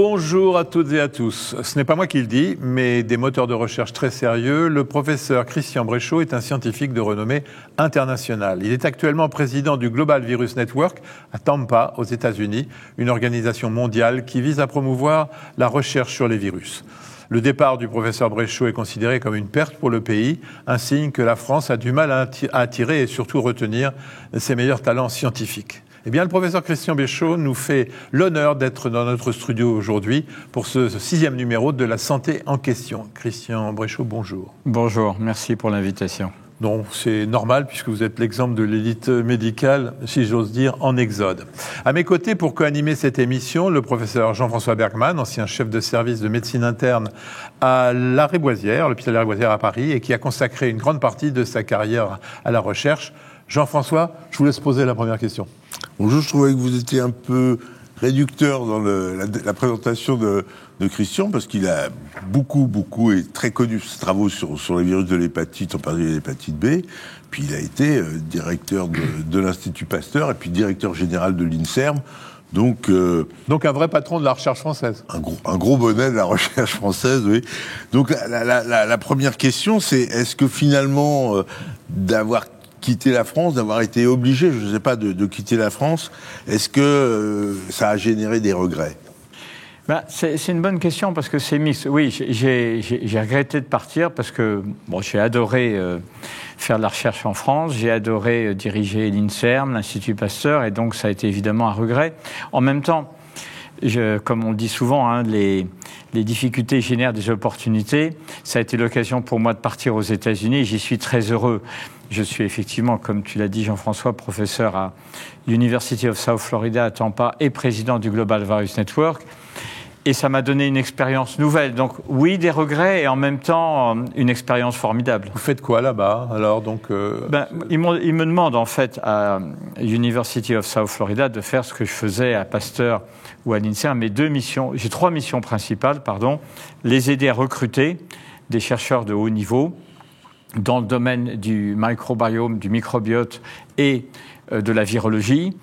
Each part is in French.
Bonjour à toutes et à tous. Ce n'est pas moi qui le dis, mais des moteurs de recherche très sérieux. Le professeur Christian Bréchot est un scientifique de renommée internationale. Il est actuellement président du Global Virus Network à Tampa, aux États-Unis, une organisation mondiale qui vise à promouvoir la recherche sur les virus. Le départ du professeur Bréchot est considéré comme une perte pour le pays, un signe que la France a du mal à attirer et surtout retenir ses meilleurs talents scientifiques. Eh bien, le professeur Christian Bréchot nous fait l'honneur d'être dans notre studio aujourd'hui pour ce 6e numéro de La Santé en question. Christian Bréchot, bonjour. Bonjour, merci pour l'invitation. Donc, c'est normal puisque vous êtes l'exemple de l'élite médicale, si j'ose dire, en exode. À mes côtés, pour co-animer cette émission, le professeur Jean-François Bergmann, ancien chef de service de médecine interne à l'Arrêt-Boisière, l'hôpital Arrêt-Boisière à Paris, et qui a consacré une grande partie de sa carrière à la recherche. Jean-François, je vous laisse poser la première question. Bonjour, je trouvais que vous étiez un peu réducteur dans la présentation de Christian, parce qu'il a beaucoup et très connu ses travaux sur les virus de l'hépatite, en particulier l'hépatite B. Puis il a été directeur de l'Institut Pasteur et puis directeur général de l'INSERM. Donc un vrai patron de la recherche française. Un gros bonnet de la recherche française, oui. Donc la première question, c'est est-ce que finalement d'avoir quitté la France, d'avoir été obligé, je ne sais pas, de quitter la France, est-ce que ça a généré des regrets ? C'est une bonne question parce que c'est mixte. Oui, j'ai regretté de partir parce que j'ai adoré faire de la recherche en France, j'ai adoré diriger l'INSERM, l'Institut Pasteur, et donc ça a été évidemment un regret. En même temps, comme on le dit souvent, les difficultés génèrent des opportunités. Ça a été l'occasion pour moi de partir aux États-Unis et j'y suis très heureux. Je suis effectivement, comme tu l'as dit Jean-François, professeur à University of South Florida à Tampa et président du Global Virus Network. Et ça m'a donné une expérience nouvelle. Donc oui, des regrets et en même temps une expérience formidable. Vous faites quoi là-bas alors ils me demandent en fait à University of South Florida de faire ce que je faisais à Pasteur ou à l'INSERM. J'ai 3 missions principales, les aider à recruter des chercheurs de haut niveau dans le domaine du microbiome, du microbiote et de la virologie,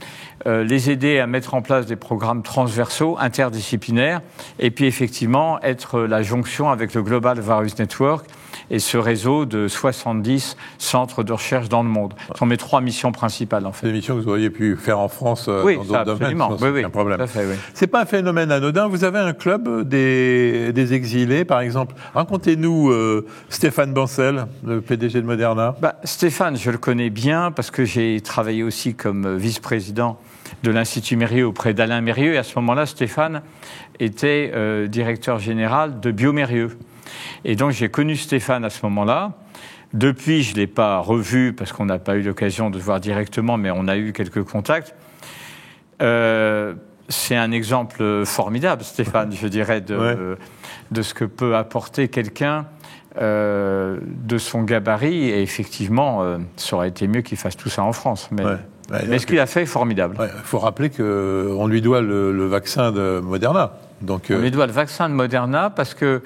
les aider à mettre en place des programmes transversaux, interdisciplinaires, et puis effectivement être la jonction avec le Global Virus Network et ce réseau de 70 centres de recherche dans le monde. Ce sont mes 3 missions principales, en fait. Des missions que vous auriez pu faire en France oui, dans d'autres domaines, oui, un problème. Tout à fait, oui. C'est pas un phénomène anodin. Vous avez un club des exilés, par exemple. Racontez-nous Stéphane Bancel, le PDG de Moderna. Stéphane, je le connais bien parce que j'ai travaillé aussi comme vice-président de l'Institut Mérieux auprès d'Alain Mérieux. Et à ce moment-là, Stéphane était directeur général de Biomérieux. Et donc, j'ai connu Stéphane à ce moment-là. Depuis, je ne l'ai pas revu parce qu'on n'a pas eu l'occasion de se voir directement, mais on a eu quelques contacts. C'est un exemple formidable, Stéphane, je dirais, de ce que peut apporter quelqu'un de son gabarit. Et effectivement, ça aurait été mieux qu'il fasse tout ça en France. Mais ce qu'il a fait est formidable. Il faut rappeler qu'on lui doit le vaccin de Moderna. On lui doit le vaccin de Moderna parce que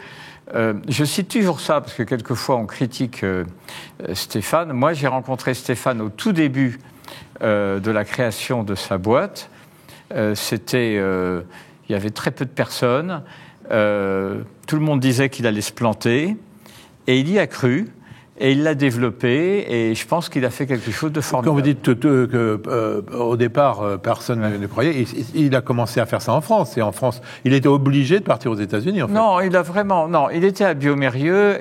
je cite toujours ça, parce que quelquefois on critique Stéphane. Moi, j'ai rencontré Stéphane au tout début de la création de sa boîte. Il y avait très peu de personnes. Tout le monde disait qu'il allait se planter. Et il y a cru. Et il l'a développé, et je pense qu'il a fait quelque chose de formidable. Quand vous dites qu'au départ, personne ne croyait, il a commencé à faire ça en France. Et en France, il était obligé de partir aux États-Unis, en fait. Non, il était à Biomérieux.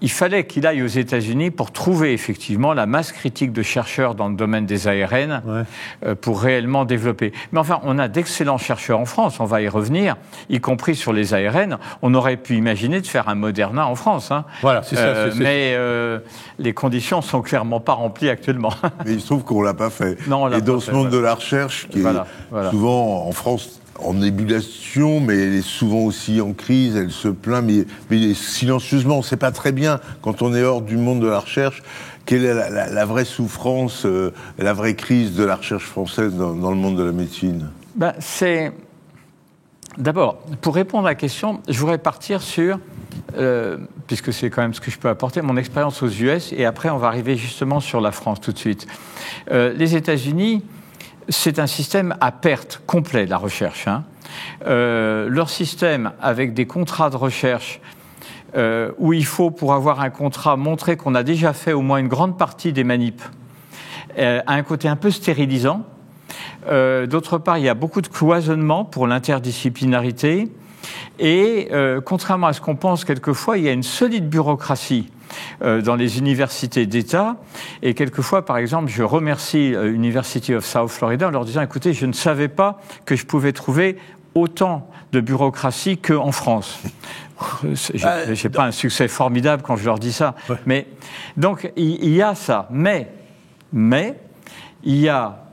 Il fallait qu'il aille aux États-Unis pour trouver effectivement la masse critique de chercheurs dans le domaine des ARN pour réellement développer. Mais enfin, on a d'excellents chercheurs en France, on va y revenir, y compris sur les ARN. On aurait pu imaginer de faire un Moderna en France. Voilà, c'est ça. Mais les conditions sont clairement pas remplies actuellement. Mais il se trouve qu'on l'a pas fait. Non, on l'a Et dans pas ce fait, monde de la recherche, qui est souvent en France en ébullition, mais elle est souvent aussi en crise, elle se plaint, mais silencieusement, on ne sait pas très bien, quand on est hors du monde de la recherche, quelle est la vraie souffrance, la vraie crise de la recherche française dans le monde de la médecine. D'abord, pour répondre à la question, je voudrais partir sur, puisque c'est quand même ce que je peux apporter, mon expérience aux US, et après on va arriver justement sur la France tout de suite. Les États-Unis, c'est un système à perte complet, la recherche. leur système avec des contrats de recherche où il faut, pour avoir un contrat, montrer qu'on a déjà fait au moins une grande partie des manips, a un côté un peu stérilisant. D'autre part, il y a beaucoup de cloisonnement pour l'interdisciplinarité. Et contrairement à ce qu'on pense quelquefois, il y a une solide bureaucratie dans les universités d'État. Et quelquefois, par exemple, je remercie University of South Florida en leur disant « Écoutez, je ne savais pas que je pouvais trouver autant de bureaucratie qu'en France. » Je n'ai pas un succès formidable quand je leur dis ça. Ouais. Mais, donc, il y a ça. Mais, il y a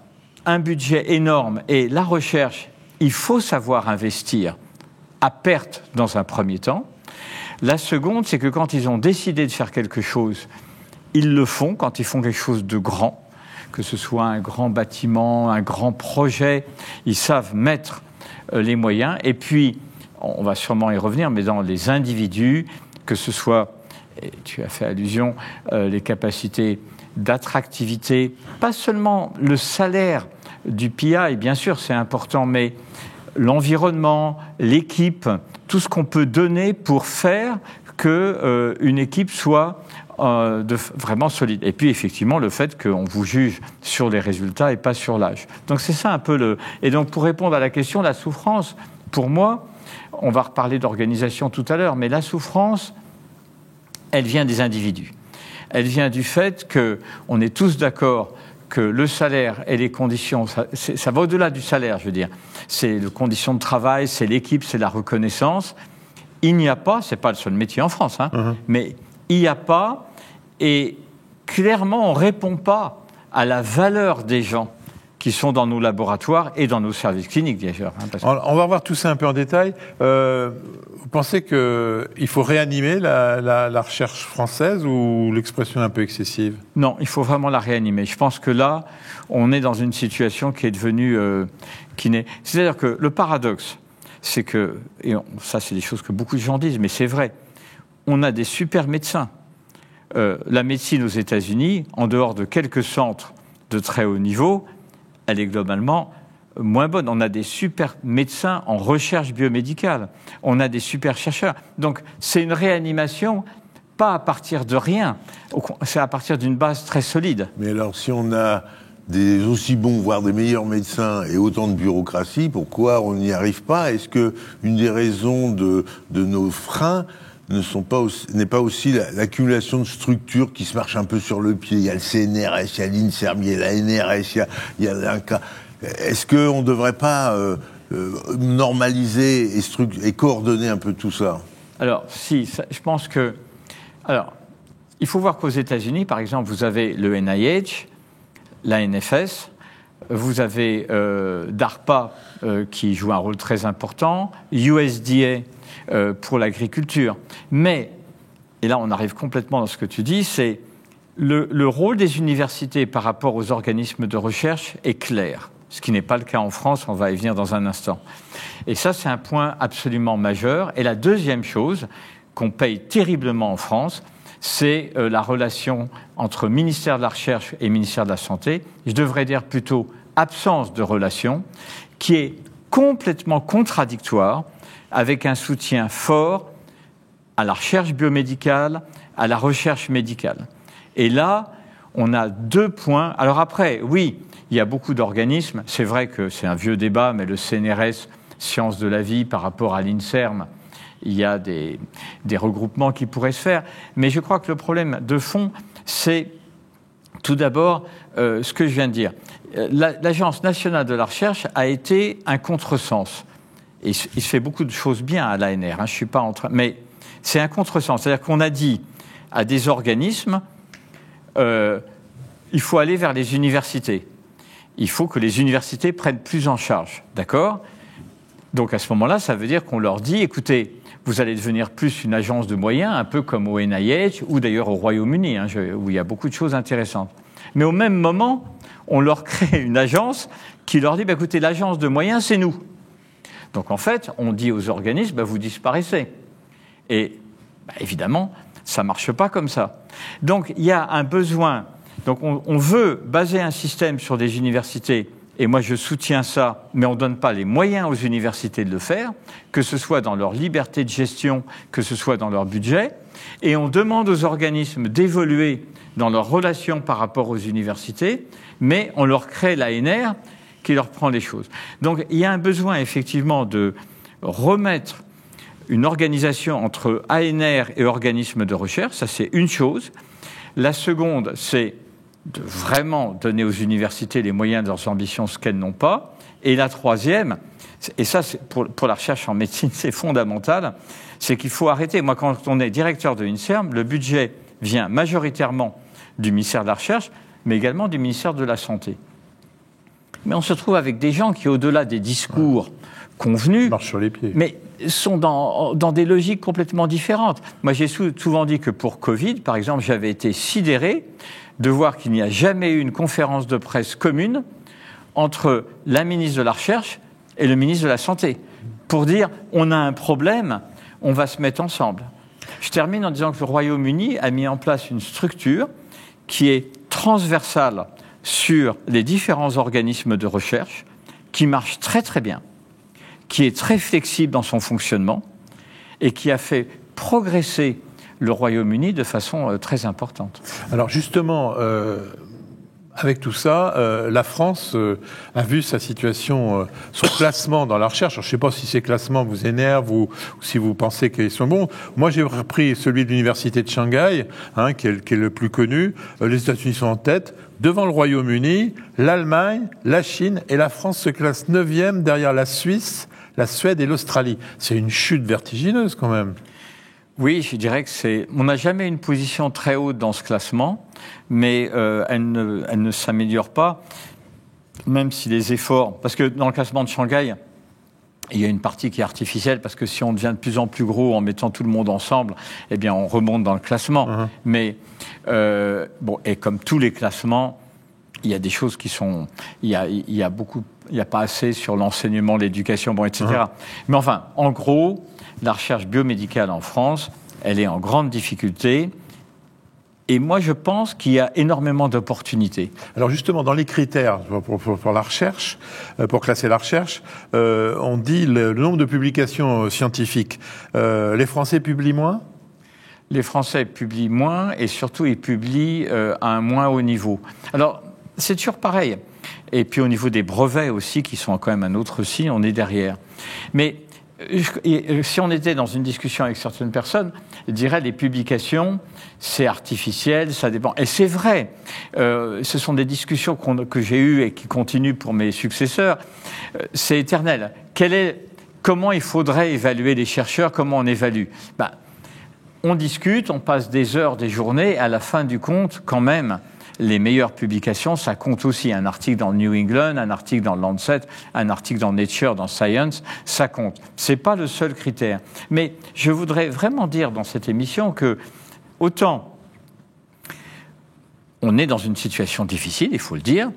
un budget énorme. Et la recherche, il faut savoir investir à perte dans un premier temps. La seconde, c'est que quand ils ont décidé de faire quelque chose, ils le font. Quand ils font quelque chose de grand, que ce soit un grand bâtiment, un grand projet, ils savent mettre les moyens. Et puis, on va sûrement y revenir, mais dans les individus, que ce soit, et tu as fait allusion, les capacités d'attractivité, pas seulement le salaire du PI, bien sûr, c'est important, mais l'environnement, l'équipe, tout ce qu'on peut donner pour faire qu'une équipe soit vraiment solide. Et puis, effectivement, le fait qu'on vous juge sur les résultats et pas sur l'âge. Donc, c'est ça un peu le... Et donc, pour répondre à la question, la souffrance, pour moi, on va reparler d'organisation tout à l'heure, mais la souffrance, elle vient des individus. Elle vient du fait qu'on est tous d'accord que le salaire et les conditions, ça va au-delà du salaire, je veux dire. C'est les conditions de travail, c'est l'équipe, c'est la reconnaissance. Il n'y a pas, c'est pas le seul métier en France, mais il n'y a pas, et clairement, on ne répond pas à la valeur des gens qui sont dans nos laboratoires et dans nos services cliniques, bien sûr. On va voir tout ça un peu en détail. Vous pensez qu'il faut réanimer la recherche française ou l'expression est un peu excessive ? Non, il faut vraiment la réanimer. Je pense que là, on est dans une situation qui est devenue... C'est-à-dire que le paradoxe, c'est que... Et ça, c'est des choses que beaucoup de gens disent, mais c'est vrai. On a des super médecins. La médecine aux États-Unis, en dehors de quelques centres de très haut niveau, elle est globalement moins bonne. On a des super médecins en recherche biomédicale. On a des super chercheurs. Donc, c'est une réanimation, pas à partir de rien. C'est à partir d'une base très solide. Mais alors, si on a des aussi bons, voire des meilleurs médecins et autant de bureaucratie, pourquoi on n'y arrive pas ? Est-ce que une des raisons de nos freins n'est pas aussi l'accumulation de structures qui se marchent un peu sur le pied ? Il y a le CNRS, il y a l'INSERM, il y a la NRS, il y a l'INCa. Est-ce qu'on ne devrait pas normaliser et coordonner un peu tout ça ? Alors, je pense que... Alors, il faut voir qu'aux États-Unis, par exemple, vous avez le NIH, la NFS, vous avez DARPA qui joue un rôle très important, USDA pour l'agriculture. Mais, et là on arrive complètement dans ce que tu dis, c'est le rôle des universités par rapport aux organismes de recherche est clair. Ce qui n'est pas le cas en France, on va y venir dans un instant. Et ça, c'est un point absolument majeur. Et la deuxième chose qu'on paye terriblement en France, c'est la relation entre ministère de la Recherche et ministère de la Santé. Je devrais dire plutôt absence de relation, qui est complètement contradictoire avec un soutien fort à la recherche biomédicale, à la recherche médicale. Et là, on a 2 points. Alors après, oui, il y a beaucoup d'organismes. C'est vrai que c'est un vieux débat, mais le CNRS, Sciences de la vie, par rapport à l'INSERM, il y a des regroupements qui pourraient se faire. Mais je crois que le problème de fond, c'est tout d'abord ce que je viens de dire. L'Agence nationale de la recherche a été un contresens. Et il se fait beaucoup de choses bien à l'ANR, je ne suis pas en train... Mais c'est un contresens. C'est-à-dire qu'on a dit à des organismes, il faut aller vers les universités. Il faut que les universités prennent plus en charge. D'accord ? Donc à ce moment-là, ça veut dire qu'on leur dit, écoutez, vous allez devenir plus une agence de moyens, un peu comme au NIH, ou d'ailleurs au Royaume-Uni, où il y a beaucoup de choses intéressantes. Mais au même moment, on leur crée une agence qui leur dit, écoutez, l'agence de moyens, c'est nous. Donc en fait, on dit aux organismes, vous disparaissez. Et évidemment, ça ne marche pas comme ça. Donc il y a un besoin. Donc on veut baser un système sur des universités et moi je soutiens ça, mais on ne donne pas les moyens aux universités de le faire, que ce soit dans leur liberté de gestion, que ce soit dans leur budget, et on demande aux organismes d'évoluer dans leurs relations par rapport aux universités, mais on leur crée l'ANR qui leur prend les choses. Donc il y a un besoin effectivement de remettre une organisation entre ANR et organismes de recherche, ça c'est une chose. La seconde, c'est de vraiment donner aux universités les moyens de leurs ambitions, ce qu'elles n'ont pas. Et la troisième, et ça c'est pour la recherche en médecine, c'est fondamental, c'est qu'il faut arrêter. Moi, quand on est directeur de l'INSERM, le budget vient majoritairement du ministère de la Recherche, mais également du ministère de la Santé. Mais on se trouve avec des gens qui, au-delà des discours convenus, marchent sur les pieds, mais sont dans des logiques complètement différentes. Moi, j'ai souvent dit que pour Covid, par exemple, j'avais été sidéré de voir qu'il n'y a jamais eu une conférence de presse commune entre la ministre de la Recherche et le ministre de la Santé, pour dire on a un problème, on va se mettre ensemble. Je termine en disant que le Royaume-Uni a mis en place une structure qui est transversale sur les différents organismes de recherche, qui marche très très bien, qui est très flexible dans son fonctionnement et qui a fait progresser le Royaume-Uni de façon très importante. Alors justement, avec tout ça, la France a vu sa situation, son classement dans la recherche. Alors, je ne sais pas si ces classements vous énervent ou si vous pensez qu'ils sont bons. Moi, j'ai repris celui de l'université de Shanghai, qui est le plus connu. Les États-Unis sont en tête. Devant le Royaume-Uni, l'Allemagne, la Chine et la France se classent 9e derrière la Suisse, la Suède et l'Australie. C'est une chute vertigineuse quand même. Oui, je dirais que on n'a jamais une position très haute dans ce classement, mais elle ne s'améliore pas, même si les efforts... Parce que dans le classement de Shanghai, il y a une partie qui est artificielle, parce que si on devient de plus en plus gros en mettant tout le monde ensemble, eh bien on remonte dans le classement. Uh-huh. Mais, et comme tous les classements, il y a des choses qui sont... Il y a pas assez sur l'enseignement, l'éducation, etc. Uh-huh. Mais enfin, en gros... La recherche biomédicale en France, elle est en grande difficulté. Et moi, je pense qu'il y a énormément d'opportunités. Alors justement, dans les critères pour la recherche, pour classer la recherche, on dit le nombre de publications scientifiques. Les Français publient moins ? Les Français publient moins et surtout, ils publient à un moins haut niveau. Alors, c'est toujours pareil. Et puis au niveau des brevets aussi, qui sont quand même un autre signe, on est derrière. Mais... si on était dans une discussion avec certaines personnes, je dirais les publications, c'est artificiel, ça dépend. Et c'est vrai, ce sont des discussions que j'ai eues et qui continuent pour mes successeurs. C'est éternel. Comment il faudrait évaluer les chercheurs, comment on évalue ? On discute, on passe des heures, des journées, à la fin du compte, quand même, les meilleures publications, ça compte aussi. Un article dans le New England, un article dans le Lancet, un article dans Nature, dans Science, ça compte. C'est pas le seul critère. Mais je voudrais vraiment dire dans cette émission que, autant on est dans une situation difficile, il faut le dire,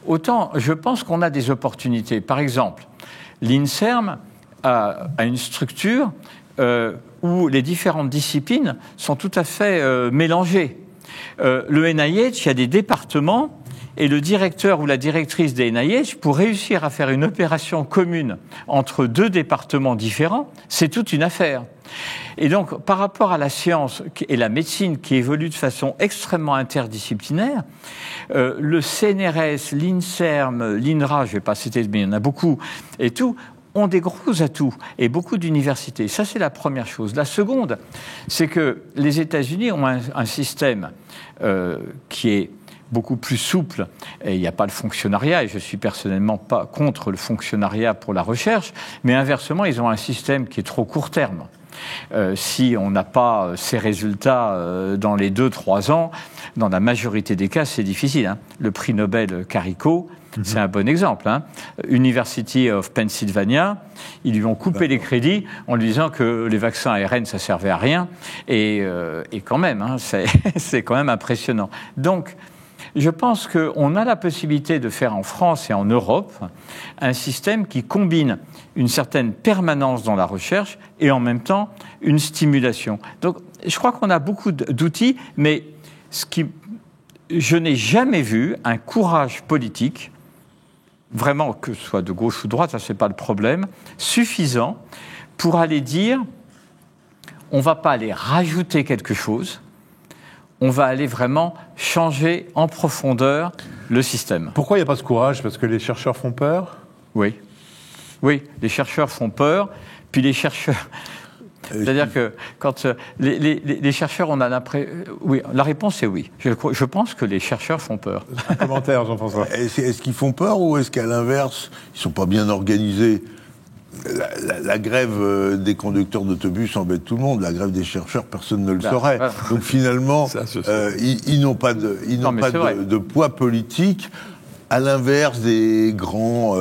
autant je pense qu'on a des opportunités. Par exemple, l'INSERM a une structure où les différentes disciplines sont tout à fait mélangées. Le NIH, il y a des départements et le directeur ou la directrice des NIH, pour réussir à faire une opération commune entre deux départements différents, c'est toute une affaire. Et donc, par rapport à la science et la médecine qui évoluent de façon extrêmement interdisciplinaire, le CNRS, l'INSERM, l'INRA, je ne vais pas citer, mais il y en a beaucoup, et tout, ont des gros atouts et beaucoup d'universités. Ça, c'est la première chose. La seconde, c'est que les États-Unis ont un système qui est beaucoup plus souple, et il n'y a pas le fonctionnariat, et je ne suis personnellement pas contre le fonctionnariat pour la recherche, mais inversement, ils ont un système qui est trop court terme. Si on n'a pas ces résultats dans les 2-3 ans, dans la majorité des cas, c'est difficile. Le prix Nobel Carico, c'est un bon exemple. University of Pennsylvania, ils lui ont coupé les crédits en lui disant que les vaccins ARN, ça servait à rien. Et quand même, c'est quand même impressionnant. Donc, je pense qu'on a la possibilité de faire en France et en Europe un système qui combine une certaine permanence dans la recherche et en même temps une stimulation. Donc, je crois qu'on a beaucoup d'outils, mais je n'ai jamais vu un courage politique vraiment, que ce soit de gauche ou de droite, ça c'est pas le problème, suffisant pour aller dire, on va pas aller rajouter quelque chose, on va aller vraiment changer en profondeur le système. Pourquoi il n'y a pas ce courage? Parce que les chercheurs font peur? Oui. Oui, les chercheurs font peur, puis les chercheurs... C'est-à-dire que quand les chercheurs, on a l'impression... Oui, la réponse est oui. Je pense que les chercheurs font peur. Un commentaire, Jean-François. Est-ce qu'ils font peur ou est-ce qu'à l'inverse, ils ne sont pas bien organisés? La grève des conducteurs d'autobus embête tout le monde. La grève des chercheurs, personne ne le saurait. Voilà. Donc finalement, ils n'ont pas de poids politique, à l'inverse des grands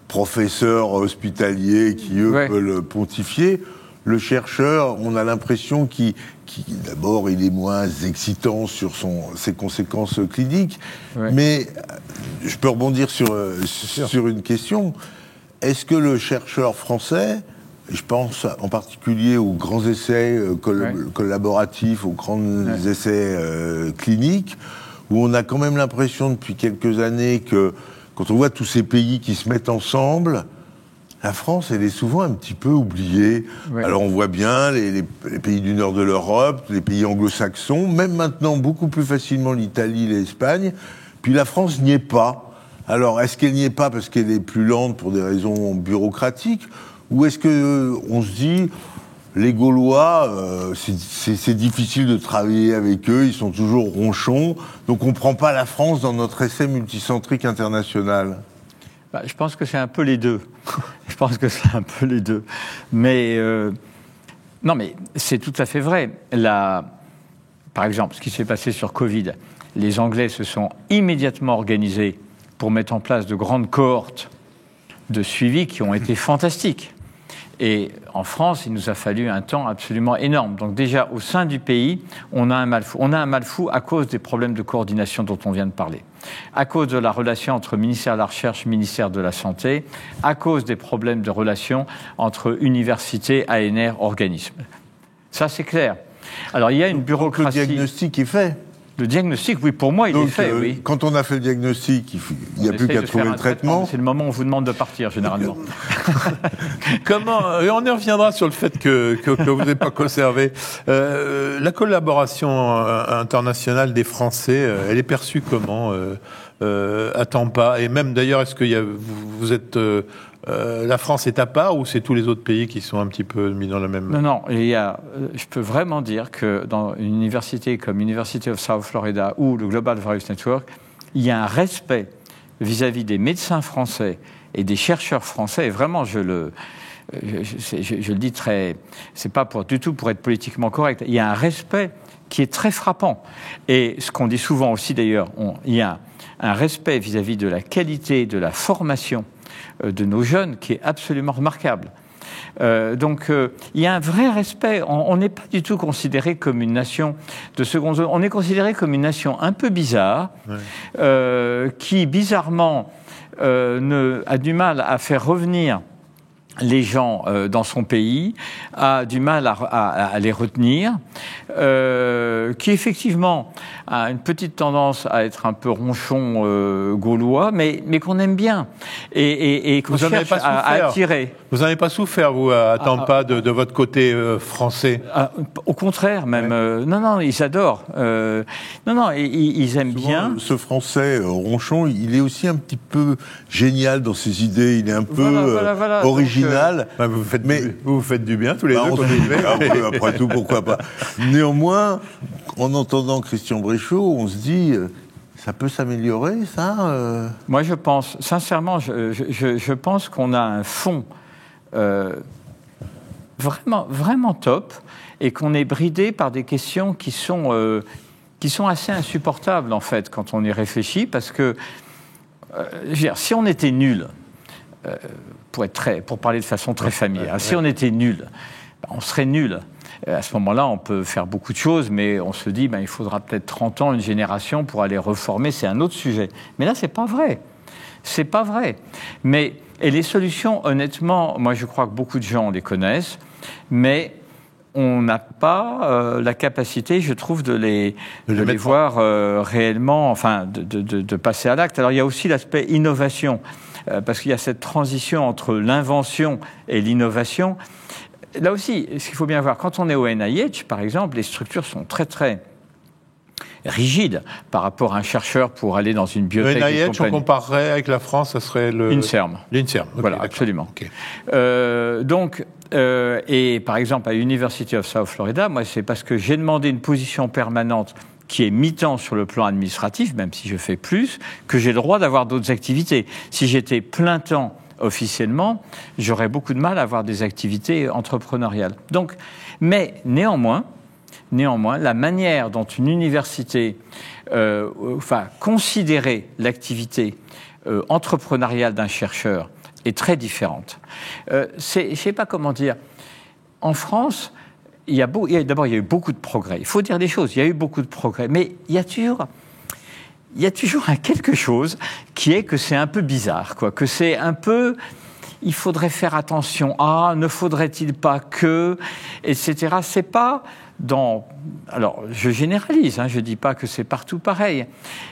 professeurs hospitaliers qui, eux, veulent pontifier. Le chercheur, on a l'impression qu'il d'abord, il est moins excitant sur ses conséquences cliniques. Mais je peux rebondir sur une question. Est-ce que le chercheur français, je pense en particulier aux grands essais collaboratifs, aux grands essais cliniques, où on a quand même l'impression depuis quelques années que, quand on voit tous ces pays qui se mettent ensemble, la France, elle est souvent un petit peu oubliée. Alors on voit bien les pays du nord de l'Europe, les pays anglo-saxons, même maintenant beaucoup plus facilement l'Italie, l'Espagne, puis la France n'y est pas. Alors, est-ce qu'elle n'y est pas parce qu'elle est plus lente pour des raisons bureaucratiques, ou est-ce qu'on se dit, les Gaulois, c'est difficile de travailler avec eux, ils sont toujours ronchons, donc on ne prend pas la France dans notre essai multicentrique international? Je pense que c'est un peu les deux. Mais, non, mais c'est tout à fait vrai. Par exemple, ce qui s'est passé sur Covid, les Anglais se sont immédiatement organisés pour mettre en place de grandes cohortes de suivi qui ont été fantastiques. Et en France, il nous a fallu un temps absolument énorme. Donc déjà, au sein du pays, on a un mal fou. On a un mal fou à cause des problèmes de coordination dont on vient de parler, à cause de la relation entre ministère de la Recherche et ministère de la Santé, à cause des problèmes de relation entre universités, ANR, organismes. Ça, c'est clair. Alors, il y a une bureaucratie... Le diagnostic est fait. Le diagnostic, oui, pour moi, il est fait, oui. Quand on a fait le diagnostic, il n'y a plus qu'à trouver le traitement. C'est le moment où on vous demande de partir, généralement. Et on y reviendra sur le fait que vous n'avez pas conservé. La collaboration internationale des Français, elle est perçue comment à Tampa? Et même, d'ailleurs, est-ce que vous êtes... la France est à part ou c'est tous les autres pays qui sont un petit peu mis dans la même... Non, je peux vraiment dire que dans une université comme University of South Florida ou le Global Virus Network, il y a un respect vis-à-vis des médecins français et des chercheurs français, et vraiment je le dis très... c'est pas du tout pour être politiquement correct, il y a un respect qui est très frappant. Et ce qu'on dit souvent aussi d'ailleurs, il y a un respect vis-à-vis de la qualité de la formation de nos jeunes qui est absolument remarquable. Donc il y a un vrai respect. On n'est pas du tout considéré comme une nation de seconde zone. On est considéré comme une nation un peu bizarre, qui bizarrement a du mal à faire revenir les gens dans son pays, a du mal à les retenir, qui effectivement a une petite tendance à être un peu ronchon gaulois, mais qu'on aime bien et qu'on cherche à attirer. Vous n'avez pas souffert, vous, à Tampa, de votre côté français? Au contraire, même. Non, ils adorent. Ils aiment bien. Ce français ronchon, il est aussi un petit peu génial dans ses idées. Il est un peu original. Vous faites du bien tous les deux. Après tout, pourquoi pas. Néanmoins, en entendant Christian Bréchot, on se dit... Ça peut s'améliorer, ça Moi, je pense, sincèrement, je pense qu'on a un fond vraiment, vraiment top et qu'on est bridé par des questions qui sont assez insupportables, en fait, quand on y réfléchit, parce que, je veux dire, si on était nul, pour parler de façon très familière, si on était nul, on serait nul. À ce moment-là, on peut faire beaucoup de choses, mais on se dit, il faudra peut-être 30 ans, une génération pour aller reformer, c'est un autre sujet. Mais là, c'est pas vrai. C'est pas vrai. Et les solutions, honnêtement, moi, je crois que beaucoup de gens les connaissent, mais on n'a pas la capacité, je trouve, de les voir réellement, enfin, de passer à l'acte. Alors, il y a aussi l'aspect innovation. parce qu'il y a cette transition entre l'invention et l'innovation. Là aussi, ce qu'il faut bien voir, quand on est au NIH, par exemple, les structures sont très, très rigides par rapport à un chercheur pour aller dans une biotech. Le NIH, on comparerait avec la France, ça serait l'INSERM. L'INSERM, okay, voilà, d'accord. Absolument. Okay. Et par exemple, à University of South Florida, moi, c'est parce que j'ai demandé une position permanente qui est mi-temps sur le plan administratif, même si je fais plus, que j'ai le droit d'avoir d'autres activités. Si j'étais plein temps officiellement, j'aurais beaucoup de mal à avoir des activités entrepreneuriales. Donc, mais néanmoins, la manière dont une université considérer l'activité entrepreneuriale d'un chercheur est très différente. Je ne sais pas comment dire. En France, d'abord, il y a eu beaucoup de progrès. Il faut dire les choses, il y a eu beaucoup de progrès. Mais il y a toujours quelque chose qui est que c'est un peu bizarre, quoi. Que c'est un peu... Il faudrait faire attention à, ne faudrait-il pas que, etc. C'est pas dans... Alors, je généralise, je ne dis pas que c'est partout pareil.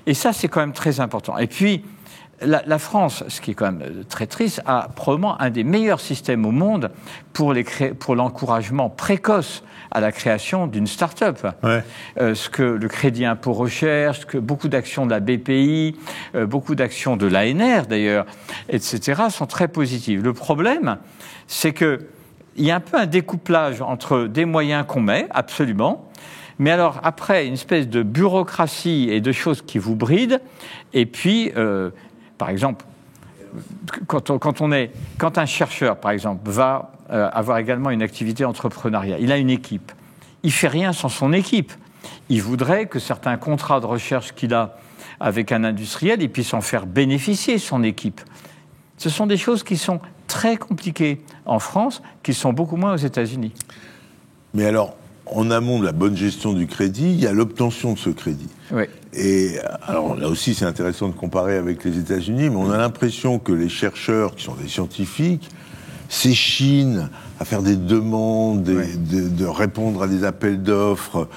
Et ça, c'est quand même très important. Et puis, la France, ce qui est quand même très triste, a probablement un des meilleurs systèmes au monde pour l'encouragement précoce à la création d'une start-up. Ouais. Ce que le crédit impôt recherche, que beaucoup d'actions de la BPI, beaucoup d'actions de l'ANR d'ailleurs, etc., sont très positives. Le problème, c'est qu'il y a un peu un découplage entre des moyens qu'on met, absolument, mais alors après, une espèce de bureaucratie et de choses qui vous brident, et puis... Par exemple, quand un chercheur, par exemple, va avoir également une activité entrepreneuriale, il a une équipe. Il ne fait rien sans son équipe. Il voudrait que certains contrats de recherche qu'il a avec un industriel, il puisse en faire bénéficier son équipe. Ce sont des choses qui sont très compliquées en France, qui sont beaucoup moins aux États-Unis. Mais alors, en amont de la bonne gestion du crédit, il y a l'obtention de ce crédit. Oui. Et alors là aussi, c'est intéressant de comparer avec les États-Unis, mais on a l'impression que les chercheurs, qui sont des scientifiques, s'échinent à faire des demandes, de répondre à des appels d'offres,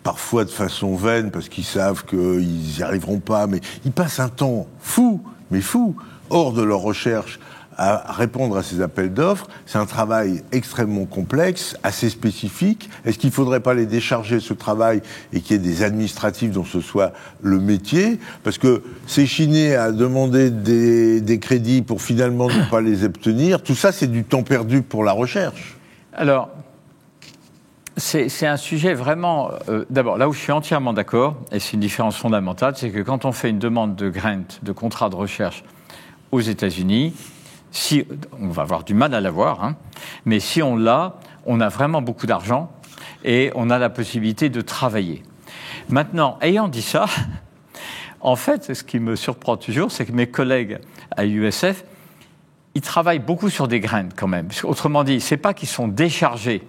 parfois de façon vaine, parce qu'ils savent qu'ils n'y arriveront pas, mais ils passent un temps fou, hors de leur recherche, à répondre à ces appels d'offres. C'est un travail extrêmement complexe, assez spécifique. Est-ce qu'il ne faudrait pas les décharger de ce travail et qu'il y ait des administratifs dont ce soit le métier? Parce que s'échiner à demander des crédits pour finalement ne pas les obtenir, tout ça, c'est du temps perdu pour la recherche. Alors, c'est un sujet vraiment... D'abord, là où je suis entièrement d'accord, et c'est une différence fondamentale, c'est que quand on fait une demande de grant, de contrat de recherche aux États-Unis, on va avoir du mal à l'avoir, mais si on l'a, on a vraiment beaucoup d'argent et on a la possibilité de travailler. Maintenant, ayant dit ça, en fait, ce qui me surprend toujours, c'est que mes collègues à USF, ils travaillent beaucoup sur des graines quand même. Autrement dit, c'est pas qu'ils sont déchargés.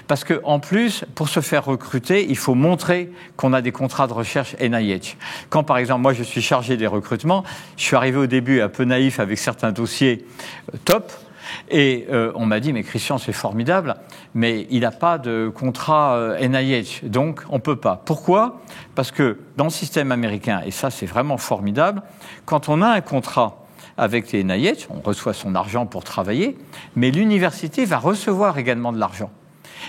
Parce qu'en plus, pour se faire recruter, il faut montrer qu'on a des contrats de recherche NIH. Quand par exemple, moi je suis chargé des recrutements, je suis arrivé au début un peu naïf avec certains dossiers top, et on m'a dit, mais Christian, c'est formidable, mais il n'a pas de contrat NIH, donc on ne peut pas. Pourquoi ? Parce que dans le système américain, et ça c'est vraiment formidable, quand on a un contrat avec les NIH, on reçoit son argent pour travailler, mais l'université va recevoir également de l'argent.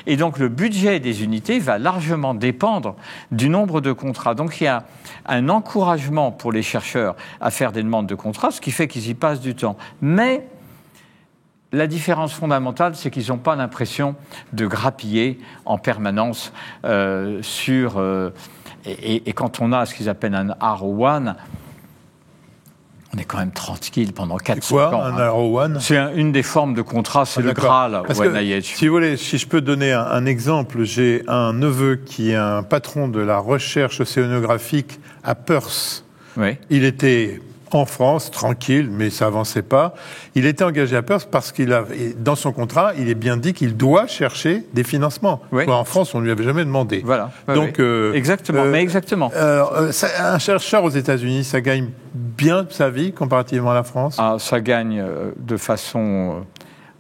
Et donc le budget des unités va largement dépendre du nombre de contrats. Donc il y a un encouragement pour les chercheurs à faire des demandes de contrats, ce qui fait qu'ils y passent du temps. Mais la différence fondamentale, c'est qu'ils n'ont pas l'impression de grappiller en permanence sur... Et quand on a ce qu'ils appellent un R01, on est quand même tranquille pendant 4-5 ans. C'est quoi, un R01 ? C'est une des formes de contrat, c'est le Graal au NIH. Si vous voulez, si je peux donner un exemple, j'ai un neveu qui est un patron de la recherche océanographique à Perth. Oui. Il était en France, tranquille, mais ça avançait pas. Il était engagé à Perth parce dans son contrat, il est bien dit qu'il doit chercher des financements. Oui. En France, on ne lui avait jamais demandé. Voilà. Donc, exactement, mais exactement. Un chercheur aux États-Unis, ça gagne bien sa vie comparativement à la France ? Ça gagne de façon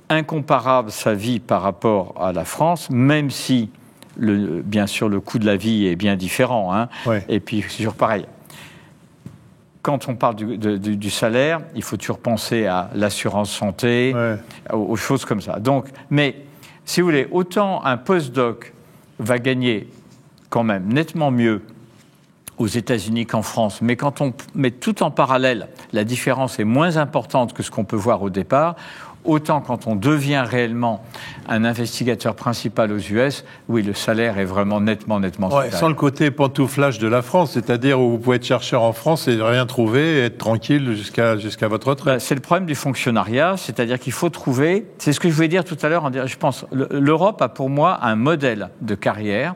incomparable sa vie par rapport à la France, même si, bien sûr, le coût de la vie est bien différent. Ouais. Et puis, c'est toujours pareil. quand on parle du salaire, il faut toujours penser à l'assurance santé, aux choses comme ça. Donc, mais si vous voulez, autant un postdoc va gagner quand même nettement mieux aux États-Unis qu'en France, mais quand on met tout en parallèle, la différence est moins importante que ce qu'on peut voir au départ. Autant quand on devient réellement un investigateur principal aux US, oui, le salaire est vraiment nettement supérieur. Sans le côté pantouflage de la France, c'est-à-dire où vous pouvez être chercheur en France et rien trouver, et être tranquille jusqu'à votre retraite. C'est le problème du fonctionnariat, c'est-à-dire qu'il faut trouver, c'est ce que je voulais dire tout à l'heure, je pense, l'Europe a pour moi un modèle de carrière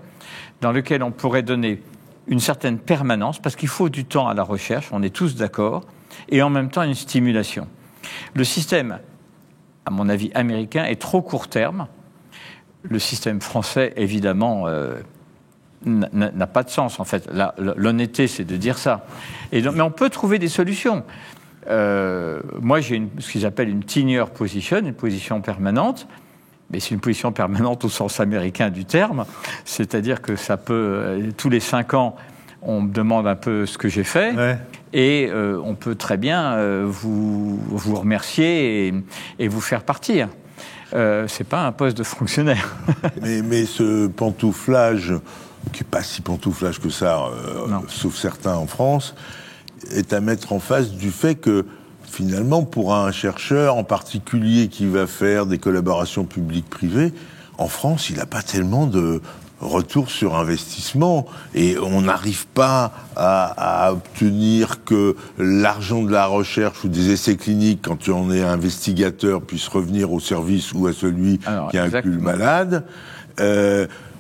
dans lequel on pourrait donner une certaine permanence, parce qu'il faut du temps à la recherche, on est tous d'accord, et en même temps une stimulation. Le système, à mon avis, américain est trop court terme. Le système français, évidemment, n'a pas de sens, en fait. L'honnêteté, c'est de dire ça. Mais on peut trouver des solutions. Moi, j'ai ce qu'ils appellent une tenure position, une position permanente. Mais c'est une position permanente au sens américain du terme. C'est-à-dire que ça peut, tous les 5 ans, on me demande un peu ce que j'ai fait. Ouais. Et on peut très bien vous remercier et vous faire partir. C'est pas un poste de fonctionnaire. mais ce pantouflage, qui n'est pas si pantouflage que ça, sauf certains en France, est à mettre en face du fait que, finalement, pour un chercheur en particulier qui va faire des collaborations publiques-privées, en France, il n'a pas tellement de retour sur investissement et on n'arrive pas à obtenir que l'argent de la recherche ou des essais cliniques, quand on est investigateur, puisse revenir au service ou à celui qui inclut le malade.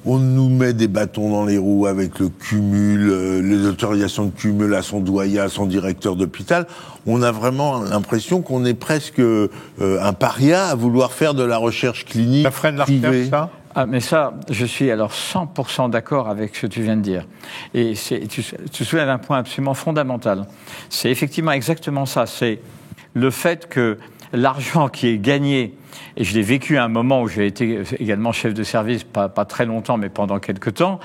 On nous met des bâtons dans les roues avec le cumul, les autorisations de cumul à son doyen, à son directeur d'hôpital. On a vraiment l'impression qu'on est presque un paria à vouloir faire de la recherche clinique. Ça freine la recherche, ça ? Mais ça, je suis alors 100% d'accord avec ce que tu viens de dire. Et tu soulèves un point absolument fondamental. C'est effectivement exactement ça. C'est le fait que l'argent qui est gagné, et je l'ai vécu à un moment où j'ai été également chef de service, pas très longtemps, mais pendant quelques temps,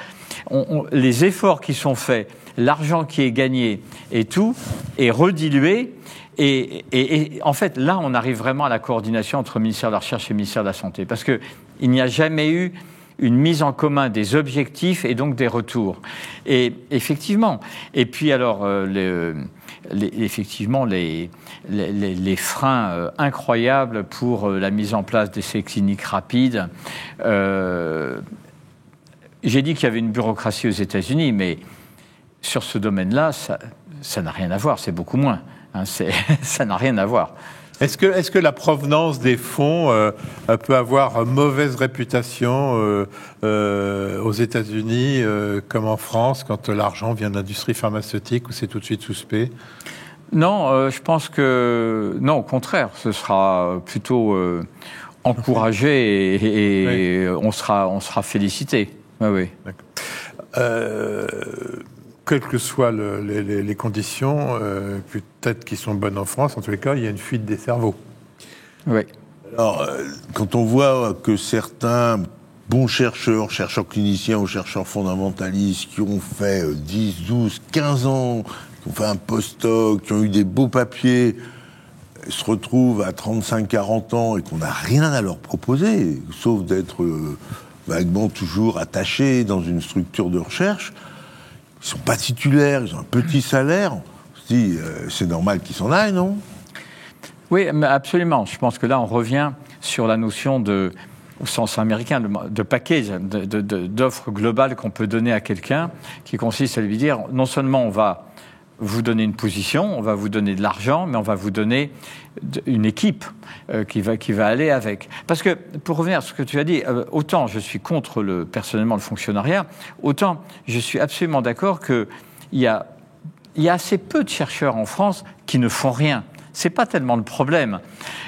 les efforts qui sont faits, l'argent qui est gagné et tout, est redilué. Et en fait, là, on arrive vraiment à la coordination entre le ministère de la Recherche et le ministère de la Santé. Parce qu'il n'y a jamais eu une mise en commun des objectifs et donc des retours. Et effectivement, et puis alors, effectivement, les freins incroyables pour la mise en place d'essais cliniques rapides. J'ai dit qu'il y avait une bureaucratie aux États-Unis, mais sur ce domaine-là, ça n'a rien à voir, c'est beaucoup moins. Ça n'a rien à voir. Est-ce que la provenance des fonds peut avoir mauvaise réputation aux États-Unis comme en France quand l'argent vient de l'industrie pharmaceutique où c'est tout de suite suspect ? Non, je pense que non, au contraire, ce sera plutôt encouragé et oui. on sera félicité. Oui. D'accord. Quelles que soient les conditions, peut-être qui sont bonnes en France, en tous les cas, il y a une fuite des cerveaux. Oui. Alors, quand on voit que certains bons chercheurs cliniciens ou chercheurs fondamentalistes qui ont fait 10, 12, 15 ans, qui ont fait un post-doc, qui ont eu des beaux papiers, se retrouvent à 35, 40 ans et qu'on n'a rien à leur proposer, sauf d'être vaguement toujours attachés dans une structure de recherche, ils sont pas titulaires, ils ont un petit salaire. On se dit, c'est normal qu'ils s'en aillent, non ? Oui, absolument. Je pense que là, on revient sur la notion au sens américain, de package, d'offre globale qu'on peut donner à quelqu'un, qui consiste à lui dire, non seulement on va vous donner une position, on va vous donner de l'argent, mais on va vous donner une équipe qui va aller avec. Parce que, pour revenir à ce que tu as dit, autant je suis contre personnellement le fonctionnariat, autant je suis absolument d'accord qu'il y a assez peu de chercheurs en France qui ne font rien. C'est pas tellement le problème.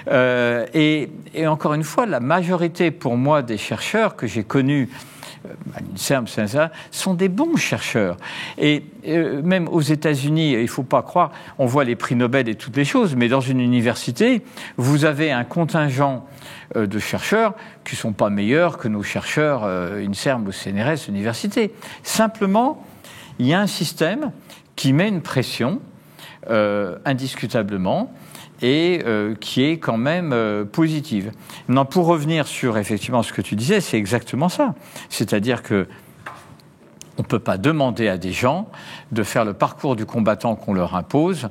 Et encore une fois, la majorité, pour moi, des chercheurs que j'ai connus à l'INSERM, sont des bons chercheurs. Et même aux États-Unis, il ne faut pas croire, on voit les prix Nobel et toutes les choses, mais dans une université, vous avez un contingent de chercheurs qui ne sont pas meilleurs que nos chercheurs INSERM ou CNRS université. Simplement, il y a un système qui met une pression indiscutablement, et qui est quand même positive. Non, pour revenir sur effectivement ce que tu disais, c'est exactement ça. C'est-à-dire que on ne peut pas demander à des gens de faire le parcours du combattant qu'on leur impose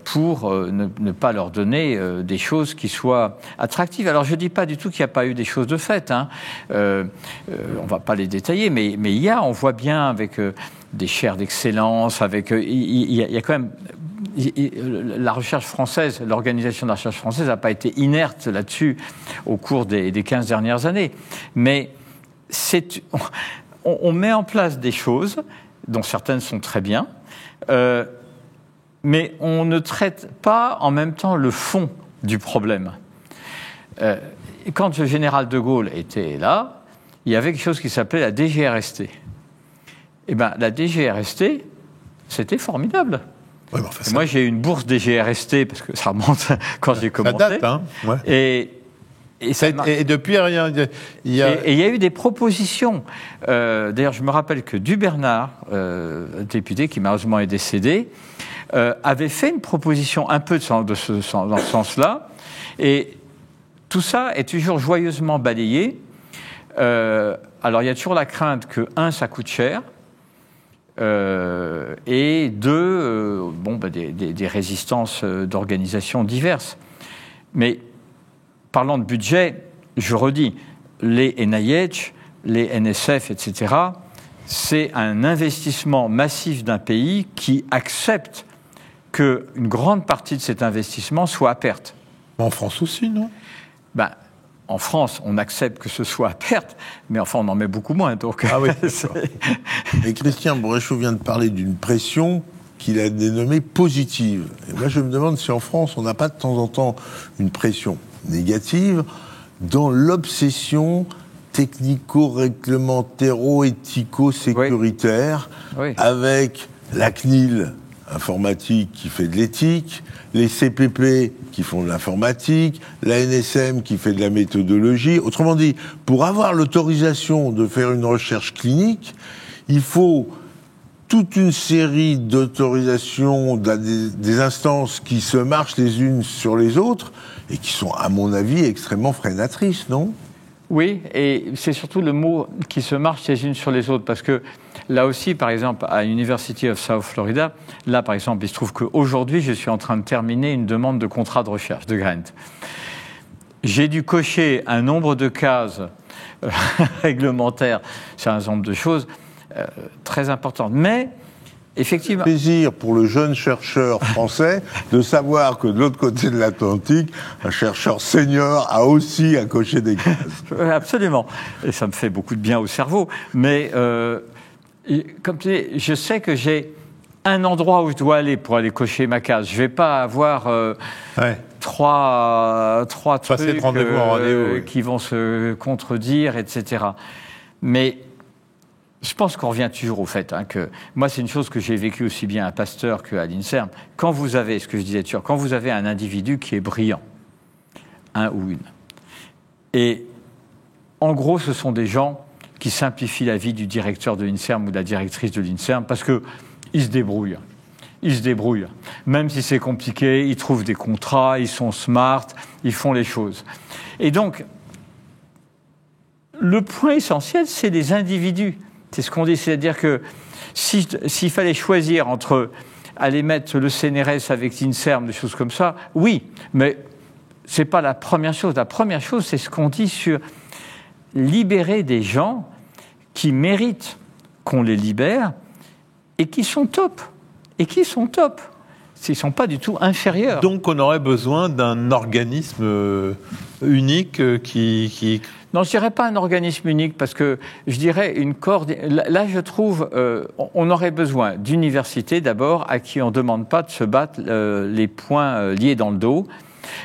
pour ne pas leur donner des choses qui soient attractives. Alors je ne dis pas du tout qu'il n'y a pas eu des choses de fait, hein. On ne va pas les détailler, mais on voit bien avec des chaires d'excellence, avec il y a quand même... La recherche française, l'organisation de la recherche française n'a pas été inerte là-dessus au cours des 15 dernières années. Mais on met en place des choses, dont certaines sont très bien, mais on ne traite pas en même temps le fond du problème. Quand le général de Gaulle était là, il y avait quelque chose qui s'appelait la DGRST. Eh bien, la DGRST, c'était formidable. Ouais, mais enfin, moi, j'ai eu une bourse DGRST, parce que ça remonte quand j'ai commencé. Ça date, hein. Ouais. Et depuis, rien. Il y a eu des propositions. D'ailleurs, je me rappelle que Dubernard, député qui malheureusement est décédé, avait fait une proposition un peu dans ce sens-là. Et tout ça est toujours joyeusement balayé. Alors, il y a toujours la crainte que, ça coûte cher. Et deux, des résistances d'organisations diverses. Mais parlant de budget, je redis, les NIH, les NSF, etc., c'est un investissement massif d'un pays qui accepte qu'une grande partie de cet investissement soit à perte. En France aussi, non ? En France, on accepte que ce soit à perte, mais enfin, on en met beaucoup moins. Donc, ah oui, Et Christian Bréchot vient de parler d'une pression qu'il a dénommée positive. Et moi, je me demande si en France, on n'a pas de temps en temps une pression négative dans l'obsession technico-réglementéro-éthico-sécuritaire, avec la CNIL informatique qui fait de l'éthique, les CPP qui font de l'informatique, la NSM qui fait de la méthodologie. Autrement dit, pour avoir l'autorisation de faire une recherche clinique, il faut toute une série d'autorisations des instances qui se marchent les unes sur les autres et qui sont, à mon avis, extrêmement freinatrices, non ? Oui, et c'est surtout le mot qui se marchent les unes sur les autres, parce que là aussi, par exemple, à University of South Florida, là, par exemple, il se trouve qu'aujourd'hui, je suis en train de terminer une demande de contrat de recherche, de grant. J'ai dû cocher un nombre de cases réglementaires sur un nombre de choses très importantes. Mais, effectivement... Plaisir pour le jeune chercheur français de savoir que de l'autre côté de l'Atlantique, un chercheur senior a aussi à cocher des cases. Absolument. Et ça me fait beaucoup de bien au cerveau. Mais... comme tu dis, je sais que j'ai un endroit où je dois aller pour aller cocher ma case. Je ne vais pas avoir trois trucs qui vont se contredire, etc. Mais je pense qu'on revient toujours au fait que moi, c'est une chose que j'ai vécue aussi bien à Pasteur qu'à l'INSERM. Quand vous avez, ce que je disais toujours, quand vous avez un individu qui est brillant, un ou une, et en gros, ce sont des gens qui simplifie la vie du directeur de l'INSERM ou de la directrice de l'INSERM, parce qu'ils se débrouillent. Ils se débrouillent. Même si c'est compliqué, ils trouvent des contrats, ils sont smart, ils font les choses. Et donc, le point essentiel, c'est les individus. C'est ce qu'on dit, c'est-à-dire que s'il fallait choisir entre aller mettre le CNRS avec l'INSERM, des choses comme ça, oui, mais ce n'est pas la première chose. La première chose, c'est ce qu'on dit sur libérer des gens qui méritent qu'on les libère et qui sont top. Ils ne sont pas du tout inférieurs. Donc on aurait besoin d'un organisme unique qui... Non, je ne dirais pas un organisme unique, parce que je dirais une coordination. Là, je trouve, on aurait besoin d'universités d'abord à qui on ne demande pas de se battre les poings liés dans le dos,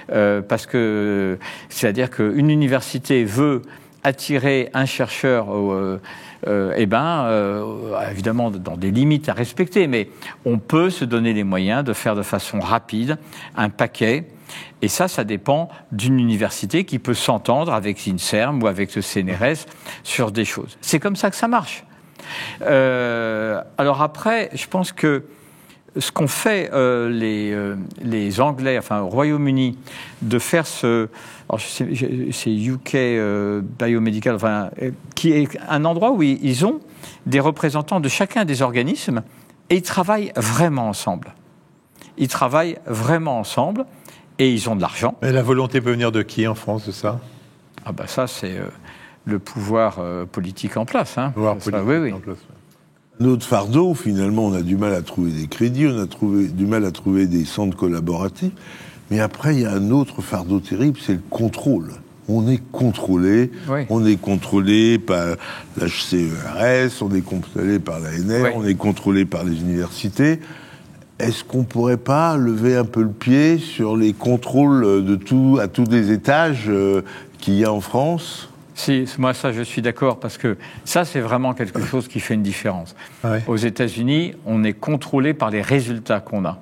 parce que c'est-à-dire qu'une université veut attirer un chercheur, évidemment dans des limites à respecter, mais on peut se donner les moyens de faire de façon rapide un paquet. Et ça dépend d'une université qui peut s'entendre avec l'INSERM ou avec le CNRS sur des choses. C'est comme ça que ça marche. Alors après, je pense que ce qu'ont fait les Anglais, enfin au Royaume-Uni, de faire c'est UK Biomedical, enfin, qui est un endroit où ils ont des représentants de chacun des organismes et ils travaillent vraiment ensemble. Ils travaillent vraiment ensemble et ils ont de l'argent. Et la volonté peut venir de qui en France de ça? Ah ben ça, c'est le pouvoir politique en place. Hein. Pouvoir politique oui. en place. Notre fardeau, finalement, on a du mal à trouver des crédits, on a du mal à trouver des centres collaboratifs. Mais après, il y a un autre fardeau terrible, c'est le contrôle. On est contrôlé, on est contrôlé par l'HCERS, on est contrôlé par l'ANR, on est contrôlé par les universités. Est-ce qu'on ne pourrait pas lever un peu le pied sur les contrôles à tous les étages qu'il y a en France ? Si, moi ça je suis d'accord, parce que ça c'est vraiment quelque chose qui fait une différence. Ouais. Aux États-Unis, on est contrôlé par les résultats qu'on a.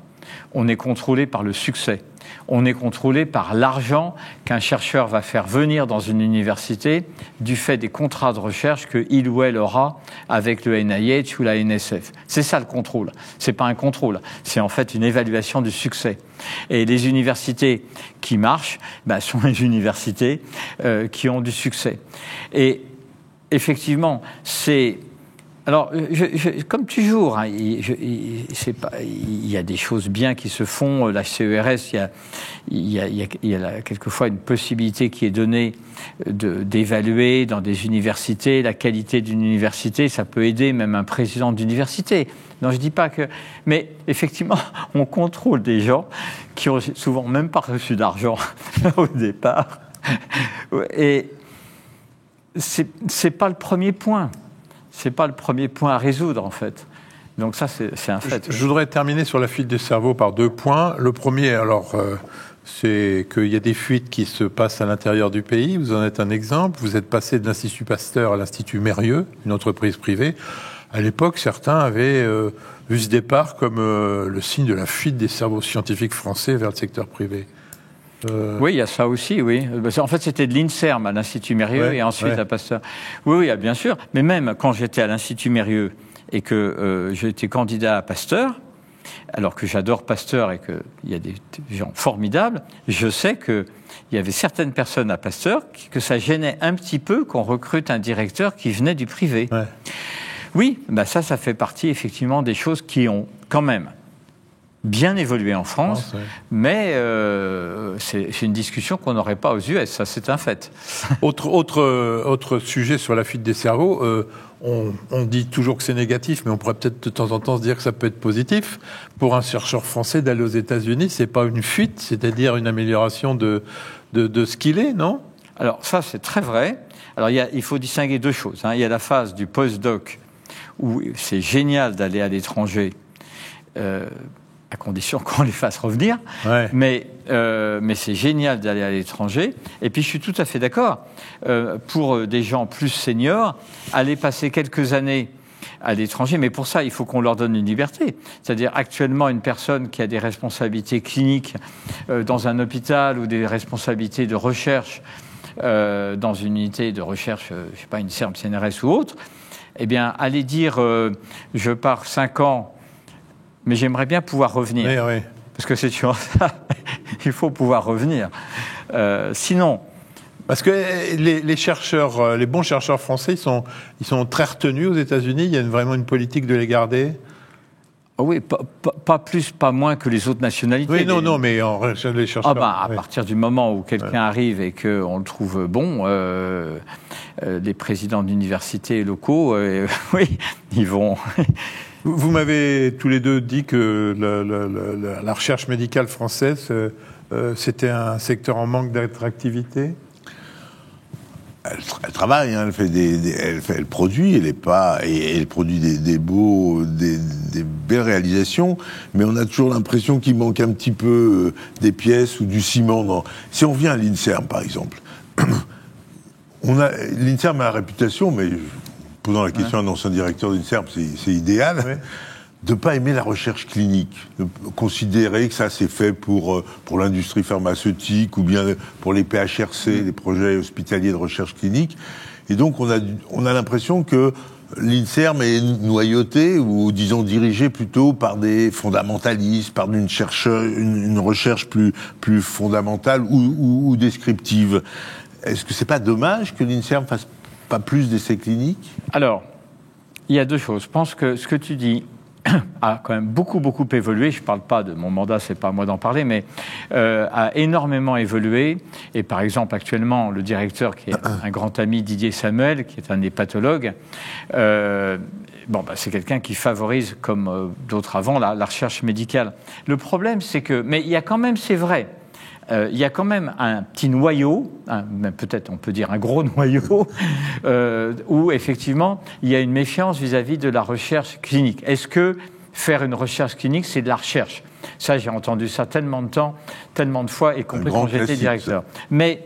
On est contrôlé par le succès. On est contrôlé par l'argent qu'un chercheur va faire venir dans une université du fait des contrats de recherche qu'il ou elle aura avec le NIH ou la NSF. C'est ça le contrôle. C'est pas un contrôle, c'est en fait une évaluation du succès. Et les universités qui marchent sont les universités qui ont du succès. Et effectivement, c'est... Alors, comme toujours, hein, il y a des choses bien qui se font. La CERS, il y a quelquefois une possibilité qui est donnée d'évaluer dans des universités la qualité d'une université. Ça peut aider même un président d'université. Non, je dis pas que... Mais effectivement, on contrôle des gens qui ont souvent même pas reçu d'argent au départ. Et c'est pas le premier point. C'est pas le premier point à résoudre, en fait. Donc ça, c'est un fait. Je voudrais terminer sur la fuite des cerveaux par 2 points. Le premier, alors, c'est qu'il y a des fuites qui se passent à l'intérieur du pays. Vous en êtes un exemple. Vous êtes passé de l'Institut Pasteur à l'Institut Mérieux, une entreprise privée. À l'époque, certains avaient vu ce départ comme le signe de la fuite des cerveaux scientifiques français vers le secteur privé. Oui, il y a ça aussi, oui. En fait, c'était de l'INSERM à l'Institut Mérieux et ensuite à Pasteur. Oui, bien sûr. Mais même quand j'étais à l'Institut Mérieux et que j'étais candidat à Pasteur, alors que j'adore Pasteur et qu'il y a des gens formidables, je sais qu'il y avait certaines personnes à Pasteur que ça gênait un petit peu qu'on recrute un directeur qui venait du privé. Ouais. Oui, ça fait partie effectivement des choses qui ont quand même bien évolué en France, mais c'est une discussion qu'on n'aurait pas aux US, ça c'est un fait. Autre sujet sur la fuite des cerveaux, on dit toujours que c'est négatif, mais on pourrait peut-être de temps en temps se dire que ça peut être positif. Pour un chercheur français d'aller aux États-Unis, c'est pas une fuite, c'est-à-dire une amélioration de ce qu'il est, non ? Alors ça c'est très vrai. Alors il faut distinguer 2 choses. Il y a la phase du post-doc où c'est génial d'aller à l'étranger, à condition qu'on les fasse revenir, mais c'est génial d'aller à l'étranger. Et puis je suis tout à fait d'accord, pour des gens plus seniors, aller passer quelques années à l'étranger, mais pour ça, il faut qu'on leur donne une liberté. C'est-à-dire, actuellement, une personne qui a des responsabilités cliniques dans un hôpital ou des responsabilités de recherche dans une unité de recherche, je sais pas, une CERM, CNRS ou autre, eh bien, aller dire je pars 5 ans, mais j'aimerais bien pouvoir revenir. Oui. Parce que c'est toujours ça. Il faut pouvoir revenir. Sinon... Parce que les chercheurs, les bons chercheurs français, ils sont très retenus aux États-Unis. Il y a vraiment une politique de les garder. Oui, pas plus, pas moins que les autres nationalités. Oui, non, mais les chercheurs... À partir du moment où quelqu'un arrive et qu'on le trouve bon, les présidents d'universités locaux, oui, ils vont... Vous m'avez tous les deux dit que la recherche médicale française, c'était un secteur en manque d'attractivité. Elle travaille, hein, elle produit, elle produit des belles réalisations, mais on a toujours l'impression qu'il manque un petit peu des pièces ou du ciment. Si on vient à l'INSERM, par exemple, l'INSERM a la réputation, mais posant la question à un ancien directeur d'INSERM, c'est idéal, de ne pas aimer la recherche clinique, de considérer que ça c'est fait pour l'industrie pharmaceutique ou bien pour les PHRC, les projets hospitaliers de recherche clinique. Et donc on a l'impression que l'INSERM est noyauté ou, disons, dirigé plutôt par des fondamentalistes, par une recherche plus fondamentale ou descriptive. Est-ce que c'est pas dommage que l'INSERM fasse pas plus d'essais cliniques ? Alors, il y a deux choses. Je pense que ce que tu dis a quand même beaucoup évolué. Je ne parle pas de mon mandat, c'est pas à moi d'en parler, mais a énormément évolué. Et par exemple, actuellement, le directeur, qui est un grand ami, Didier Samuel, qui est un hépatologue, c'est quelqu'un qui favorise, comme d'autres avant, la recherche médicale. Le problème, c'est que... Mais il y a quand même, c'est vrai, il y a quand même un petit noyau, peut-être on peut dire un gros noyau, où effectivement il y a une méfiance vis-à-vis de la recherche clinique. Est-ce que faire une recherche clinique, c'est de la recherche ? Ça, j'ai entendu ça tellement de temps, tellement de fois, y compris quand j'étais directeur. Mais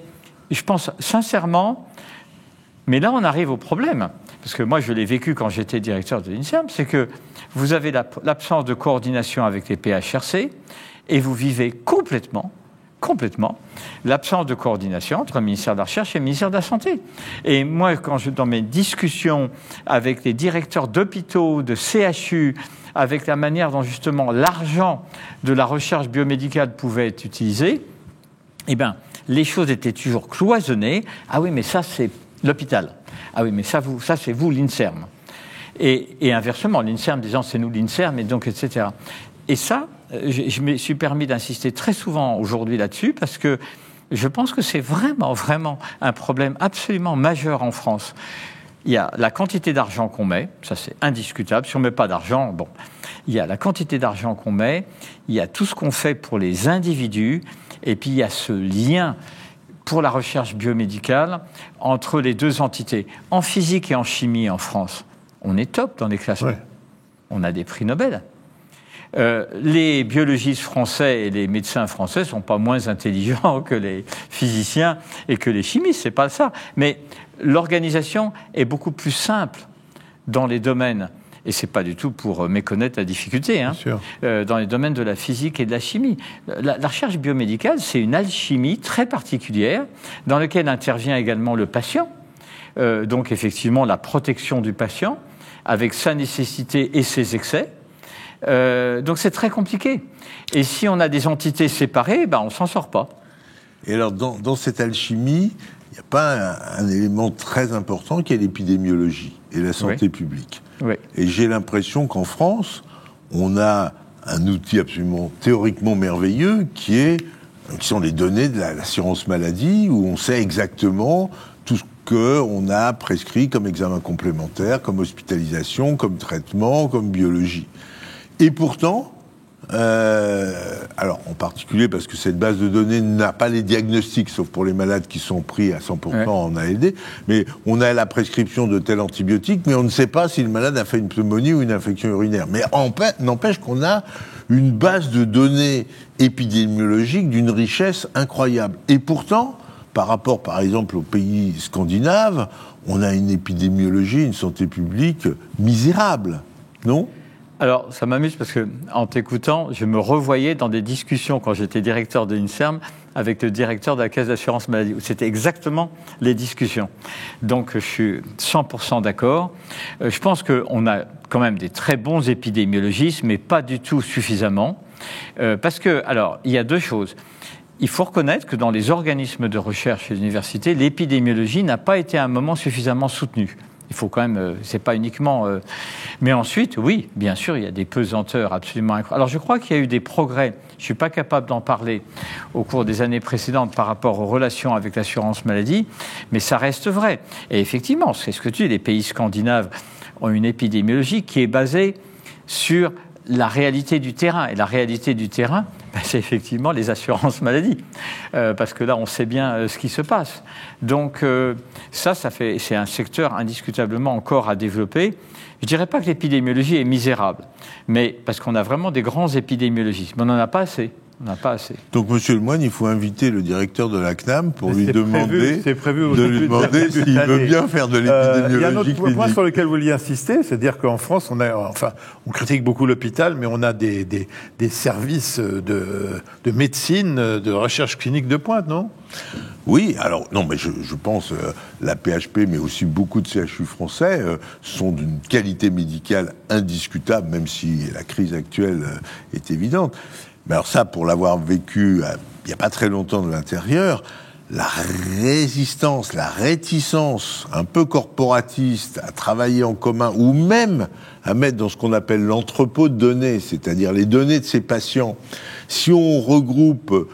je pense sincèrement, mais là on arrive au problème, parce que moi je l'ai vécu quand j'étais directeur de l'INSERM, c'est que vous avez l'absence de coordination avec les PHRC et vous vivez complètement l'absence de coordination entre le ministère de la Recherche et le ministère de la Santé. Et moi, dans mes discussions avec les directeurs d'hôpitaux, de CHU, avec la manière dont justement l'argent de la recherche biomédicale pouvait être utilisé, les choses étaient toujours cloisonnées. Ah oui, mais ça, c'est l'hôpital. Ah oui, mais ça c'est vous, l'INSERM. Et inversement, l'INSERM disant, c'est nous l'INSERM, et donc, etc. Et ça, je me suis permis d'insister très souvent aujourd'hui là-dessus, parce que je pense que c'est vraiment un problème absolument majeur en France. Il y a la quantité d'argent qu'on met, ça c'est indiscutable. Si on ne met pas d'argent, il y a la quantité d'argent qu'on met, il y a tout ce qu'on fait pour les individus, et puis il y a ce lien pour la recherche biomédicale entre les deux entités. En physique et en chimie en France, on est top dans les classements. Ouais. On a des prix Nobel. Les biologistes français et les médecins français ne sont pas moins intelligents que les physiciens et que les chimistes, c'est pas ça. Mais l'organisation est beaucoup plus simple dans les domaines, et c'est pas du tout pour méconnaître la difficulté, dans les domaines de la physique et de la chimie. La recherche biomédicale, c'est une alchimie très particulière dans laquelle intervient également le patient, donc effectivement la protection du patient, avec sa nécessité et ses excès. Donc c'est très compliqué. Et si on a des entités séparées, on ne s'en sort pas. Et alors, dans cette alchimie, il n'y a pas un élément très important qui est l'épidémiologie et la santé publique. Oui. Et j'ai l'impression qu'en France, on a un outil absolument théoriquement merveilleux qui sont les données de l'assurance maladie, où on sait exactement tout ce qu'on a prescrit comme examen complémentaire, comme hospitalisation, comme traitement, comme biologie. Et pourtant, alors en particulier parce que cette base de données n'a pas les diagnostics, sauf pour les malades qui sont pris à 100% en ALD, mais on a la prescription de tel antibiotique, mais on ne sait pas si le malade a fait une pneumonie ou une infection urinaire. Mais n'empêche qu'on a une base de données épidémiologiques d'une richesse incroyable. Et pourtant, par rapport par exemple aux pays scandinaves, on a une épidémiologie, une santé publique misérable, non ? Alors, ça m'amuse parce que, en t'écoutant, je me revoyais dans des discussions quand j'étais directeur de l'INSERM avec le directeur de la Caisse d'assurance maladie, où c'était exactement les discussions. Donc, je suis 100% d'accord. Je pense qu'on a quand même des très bons épidémiologistes, mais pas du tout suffisamment. Parce que, alors, il y a deux choses. Il faut reconnaître que dans les organismes de recherche et l'université, l'épidémiologie n'a pas été à un moment suffisamment soutenue. Il faut quand même, c'est pas uniquement... Mais ensuite, oui, bien sûr, il y a des pesanteurs absolument incroyables. Alors je crois qu'il y a eu des progrès, je suis pas capable d'en parler au cours des années précédentes par rapport aux relations avec l'assurance maladie, mais ça reste vrai. Et effectivement, c'est ce que tu dis, les pays scandinaves ont une épidémiologie qui est basée sur la réalité du terrain. Et la réalité du terrain, c'est effectivement les assurances maladie. Parce que là, on sait bien ce qui se passe. Donc, c'est un secteur indiscutablement encore à développer. Je ne dirais pas que l'épidémiologie est misérable, mais parce qu'on a vraiment des grands épidémiologistes. Mais on n'en a pas assez. On n'a pas assez. Donc, Monsieur Lemoine, il faut inviter le directeur de la CNAM pour lui demander s'il veut bien faire de l'épidémiologie. Il y a un autre point sur lequel vous vouliez insister, c'est-à-dire qu'en France, on critique beaucoup l'hôpital, mais on a des services de médecine, de recherche clinique de pointe, non ? Oui, alors, non, mais je pense la PHP, mais aussi beaucoup de CHU français sont d'une qualité médicale indiscutable, même si la crise actuelle est évidente. Mais alors ça, pour l'avoir vécu il n'y a pas très longtemps de l'intérieur, la résistance, la réticence un peu corporatiste à travailler en commun, ou même à mettre dans ce qu'on appelle l'entrepôt de données, c'est-à-dire les données de ces patients, si on regroupe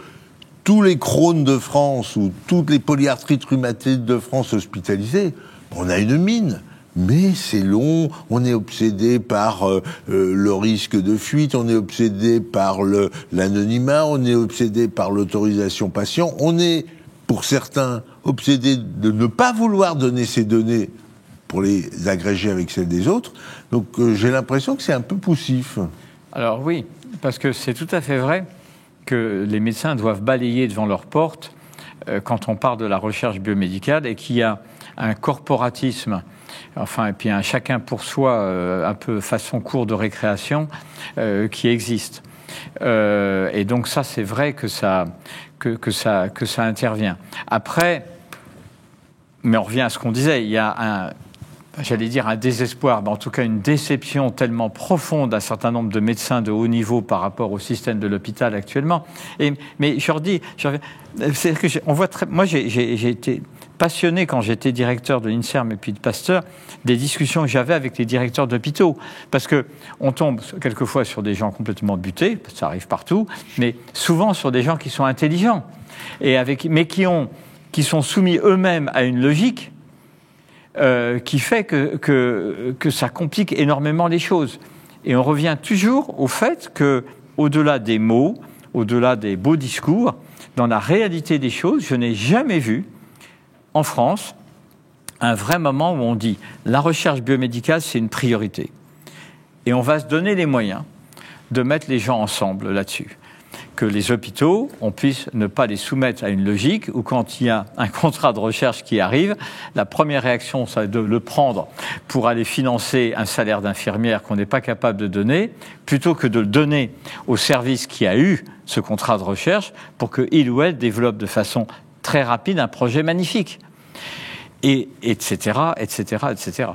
tous les Crohn de France ou toutes les polyarthrites rhumatoïdes de France hospitalisées, on a une mine. Mais c'est long, on est obsédé par le risque de fuite, on est obsédé par l'anonymat, on est obsédé par l'autorisation patient, on est, pour certains, obsédé de ne pas vouloir donner ces données pour les agréger avec celles des autres. Donc j'ai l'impression que c'est un peu poussif. Alors oui, parce que c'est tout à fait vrai que les médecins doivent balayer devant leur porte quand on parle de la recherche biomédicale et qu'il y a un corporatisme, enfin, et puis un chacun pour soi, un peu façon cours de récréation, qui existe. Et donc ça, c'est vrai que ça intervient. Après, mais on revient à ce qu'on disait, il y a j'allais dire un désespoir, mais en tout cas une déception tellement profonde d'un certain nombre de médecins de haut niveau par rapport au système de l'hôpital actuellement. Mais je redis, c'est que on voit moi j'ai été passionné quand j'étais directeur de l'INSERM et puis de Pasteur des discussions que j'avais avec les directeurs d'hôpitaux, parce que on tombe quelquefois sur des gens complètement butés, ça arrive partout, mais souvent sur des gens qui sont intelligents mais qui sont soumis eux-mêmes à une logique qui fait que ça complique énormément les choses. Et on revient toujours au fait que, au-delà des mots, au-delà des beaux discours, dans la réalité des choses, je n'ai jamais vu en France un vrai moment où on dit la recherche biomédicale, c'est une priorité. Et on va se donner les moyens de mettre les gens ensemble là-dessus. Que les hôpitaux, on puisse ne pas les soumettre à une logique où quand il y a un contrat de recherche qui arrive, la première réaction, c'est de le prendre pour aller financer un salaire d'infirmière qu'on n'est pas capable de donner, plutôt que de le donner au service qui a eu ce contrat de recherche pour qu'il ou elle développe de façon très rapide un projet magnifique. Et etc., etc., etc.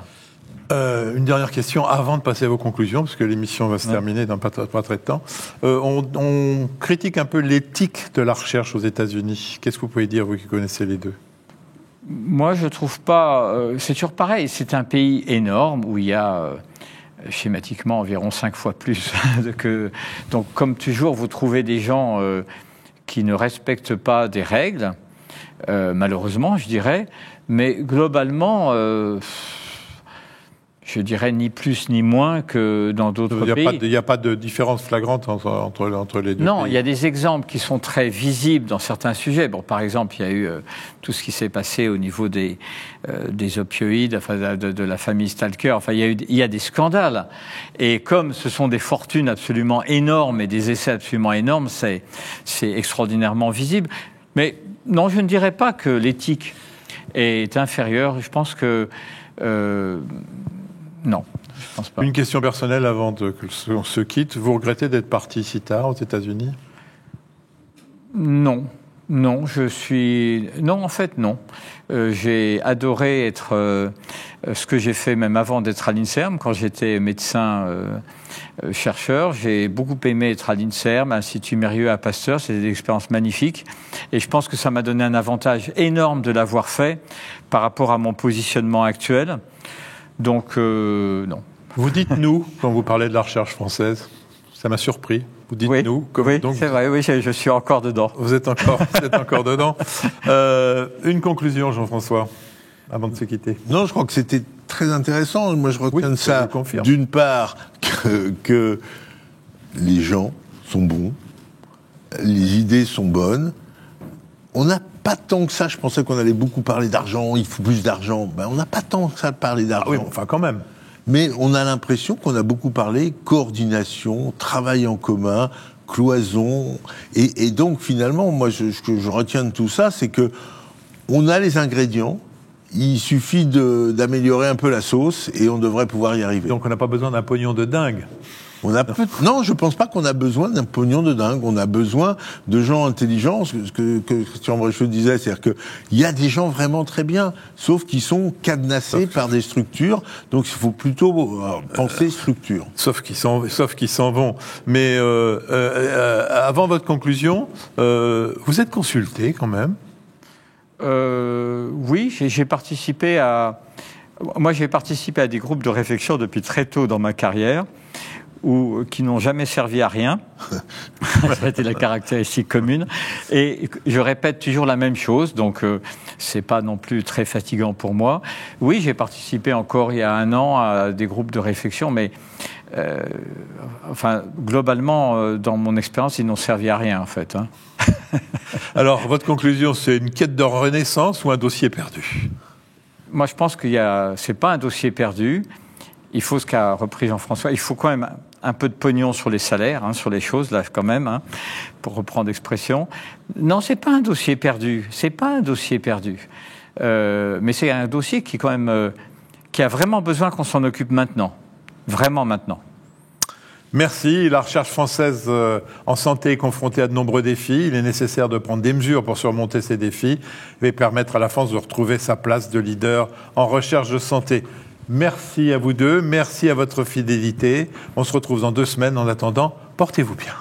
Une dernière question avant de passer à vos conclusions, parce que l'émission va se terminer dans pas très de temps. On critique un peu l'éthique de la recherche aux États-Unis. Qu'est-ce que vous pouvez dire, vous qui connaissez les deux ? Moi, je trouve pas. C'est toujours pareil. C'est un pays énorme où il y a schématiquement environ 5 fois plus que. Donc, comme toujours, vous trouvez des gens qui ne respectent pas des règles, malheureusement, je dirais. Mais globalement. Je dirais ni plus ni moins que dans d'autres pays. Il n'y a pas de différence flagrante entre les deux Non, pays. il y a des exemples qui sont très visibles dans certains sujets. Bon, par exemple, il y a eu tout ce qui s'est passé au niveau des opioïdes, enfin, de la famille Stalker. Enfin, il y a des scandales. Et comme ce sont des fortunes absolument énormes et des essais absolument énormes, c'est extraordinairement visible. Mais non, je ne dirais pas que l'éthique est inférieure. Je pense que... non, je pense pas. Une question personnelle avant qu'on se quitte. Vous regrettez d'être parti si tard aux États-Unis ? Non, en fait, non. J'ai adoré être ce que j'ai fait même avant d'être à l'INSERM, quand j'étais médecin chercheur. J'ai beaucoup aimé être à l'INSERM, à l'Institut Mérieux, à Pasteur. C'est des expériences magnifiques. Et je pense que ça m'a donné un avantage énorme de l'avoir fait par rapport à mon positionnement actuel. Donc, non. Vous dites « nous » quand vous parlez de la recherche française. Ça m'a surpris. Vous dites oui, nous. Oui, donc, c'est vrai, oui, je suis encore dedans. Vous êtes encore dedans. Une conclusion, Jean-François, avant de se quitter. Non, je crois que c'était très intéressant. Moi, je retiens de ça, d'une part, que les gens sont bons, les idées sont bonnes. On n'a pas tant que ça. Je pensais qu'on allait beaucoup parler d'argent, il faut plus d'argent. Ben, on n'a pas tant que ça de parler d'argent. Ah oui, enfin, quand même. Mais on a l'impression qu'on a beaucoup parlé coordination, travail en commun, cloison. Et donc, finalement, moi, ce que je retiens de tout ça, c'est que on a les ingrédients. Il suffit d'améliorer un peu la sauce et on devrait pouvoir y arriver. Donc, on n'a pas besoin d'un pognon de dingue. Non, je pense pas qu'on a besoin d'un pognon de dingue. On a besoin de gens intelligents. Ce que Christian Bréchot disait, c'est-à-dire qu'il y a des gens vraiment très bien, sauf qu'ils sont cadenassés par des structures. Donc il faut plutôt penser structure. Sauf qu'ils s'en vont. Mais avant votre conclusion, vous êtes consulté quand même? Oui, j'ai participé à... Moi, j'ai participé à des groupes de réflexion depuis très tôt dans ma carrière, qui n'ont jamais servi à rien. Ça a été la caractéristique commune. Et je répète toujours la même chose, donc c'est pas non plus très fatigant pour moi. Oui, j'ai participé encore il y a 1 an à des groupes de réflexion, mais globalement, dans mon expérience, ils n'ont servi à rien, en fait. Hein. Alors, votre conclusion, c'est une quête de renaissance ou un dossier perdu? Moi, je pense c'est pas un dossier perdu. Il faut ce qu'a repris Jean-François. Il faut quand même un peu de pognon sur les salaires, sur les choses, là, quand même, pour reprendre l'expression. Non, c'est pas un dossier perdu. C'est pas un dossier perdu. Mais c'est un dossier qui, quand même, qui a vraiment besoin qu'on s'en occupe maintenant. Vraiment maintenant. Merci. La recherche française en santé est confrontée à de nombreux défis. Il est nécessaire de prendre des mesures pour surmonter ces défis et permettre à la France de retrouver sa place de leader en recherche de santé. Merci à vous deux. Merci à votre fidélité. On se retrouve dans 2 semaines. En attendant, portez-vous bien.